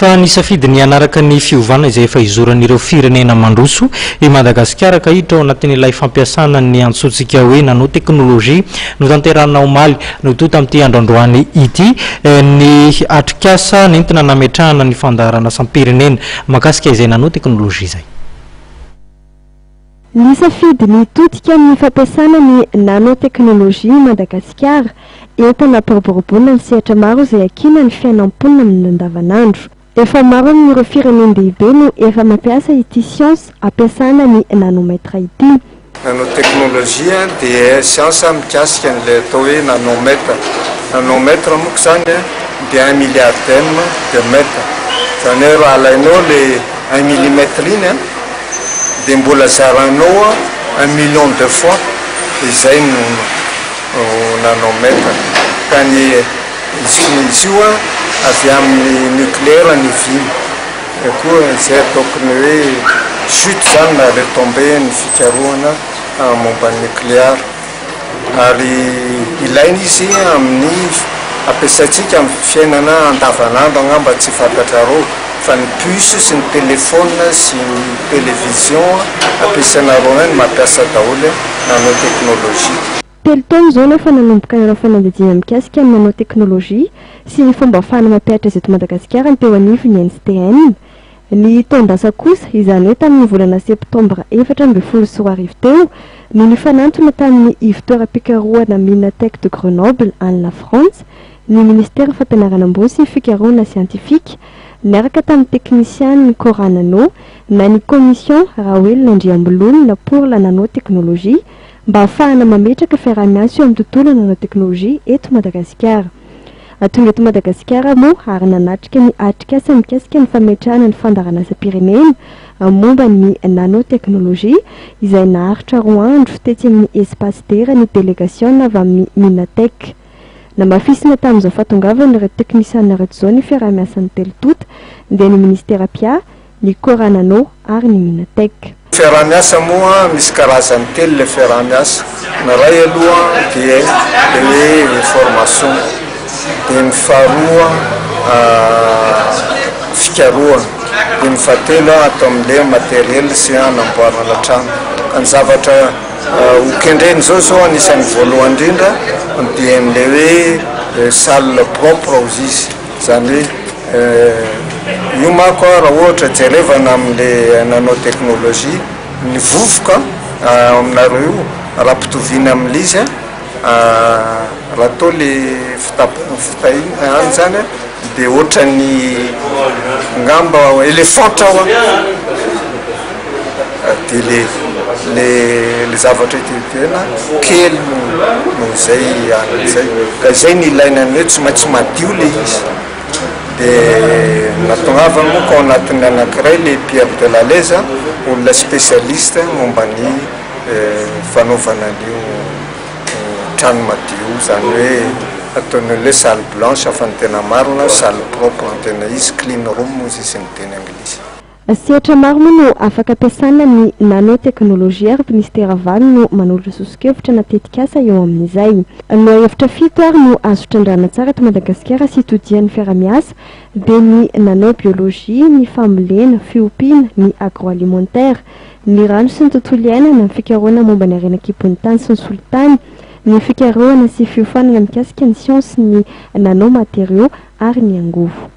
fa nisafidy ny anaraka ny fiovana izay efa izoran'ireo firenena mandroso I Madagasikara ka hiditra ao anatin'ilay fampiasana ny antsointsika hoe nanoteknolojia no tanterana omaly no toa tamin'ity androandroany ity ny atrikasa nentina nametrahana ny fandaharana sam-pirenena mahakasika izay nanoteknolojia zay. Nisafidy nitodika amin'ny fampiasana ny nanoteknolojia Madagasikara entina boriboribona ny sehatra maro izay akina ny fiainam-ponina amin'ny andavanandro. Efa maro amin'ireo firenendehibe no efa mampiasa ity siansa ampiasana ny nanometra ity. Nanoteknolojia dia siansa mikasika an'ilay atao hoe nanometra. Nanometra moa zany dia 1 milliardaine de mètre. Zany hoe raha alainao le 1 millimètre iny dia mbola zaranao 1 million de fois izay no nanometra. Ka ny izy io avy amin'ny nucléaire ny vy. Koa izay ataokony hoe chute zany na retombée ny fikarohana momba nucléaire. Ary ilaina izy amin'ny ampiasaitsika amin'ny fiainana andavanandro angamba tsy fantatrareo fa ny puce sy ny téléphone sy ny télévision ampiasanareo any mampiasa daholo nanoteknolojia. Telo taona zao efa nanomboka ny fanadihadiana mikasika amin'ny nanoteknolojia sy ny fomba ahafahana mampiatra izay eto Madagasikara ny teo anivony NSTN. Ny taon-dasa kosa izany hoe tamin'ny volana septambra 2024 teo no nifanantona tamin'ny ivitoeram-pikarohana Minatech de Grenoble any la France ny ministère fampianarana ambony sy fikarohana scientifique niaraka tamin'ny technicien ny Cora Nano na ny commission Raoul Landriambolona pour la nanotechnologie mba ahafahana mametraka fiaraha-miasa eo amin'ny tontolo nanoteknolojia eto Madagasikara. Tonga eto Madagasikara moa ary nanatrika ny atrikasa mikasika ny fametrahana ny fandaharana asa-pirenena momba ny nanoteknolojia izay naharitra roa andro tetsy amin'ny espace dera ny délégation avy amin'ny Minatech. Namafisina tamin'izao fahatongavana ireo teknisiana reto izao ny fiaraha-miasan'ny telo tota dia ny ministère PIA, ny Cora Nano ary ny Minatech. Fiaraha-miasa moa misy karazany telo le fiaraha-miasa. Ny ray aloha dia hoe formation, dia ny faharoa fikarohana, dia ny fahatelo atao amin'ilay matériel sy anamboarana trano. Ny zavatra hokendreny zao anisan'ny voalohany indrindra dia amin'ilay hoe salle propre hozy izy. Zany hoe io manko raha ohatra jerevana amin'ilay nanoteknolojia ny vovoka aminareo io raha pitoviana amin'izy raha atao le fitahina any zany dia ohatrany ngamba elefanta ao dia le zavatra tena kely no zay an'izay. Ka izay ny ilainany hoe tsy maintsy madio le izy. Dia natongavana moa ka ao anatin'ny anankiray le Pierre de la Leza olona spécialiste momba ny fanaovana an'io trano madio zany hoe ataon'ilay salle blanche afa ny tena marina salle propre ny tena izy clean room moa izy ny teny anglisy. Sehatra maro moa no afaka ampiasana ny nanoteknolojia ary ministera valo no manolotra sosokevitra natetika asa eo amin'izay. No hevitra fito ary no azo trandrana tsara eto Madagasikara sy itodian'ny fiara-miasa dia ny nanobiolojia, ny famolena, fiompiana, ny agroalimentaire, ny rano sy ny tontolo iainana, ny fikarohana momba ny arenan-kibon'ny tany sy ny solitany, ny fikarohana sy fiofanana mikasika ny siansy ny nanomateriaux ary ny angovo.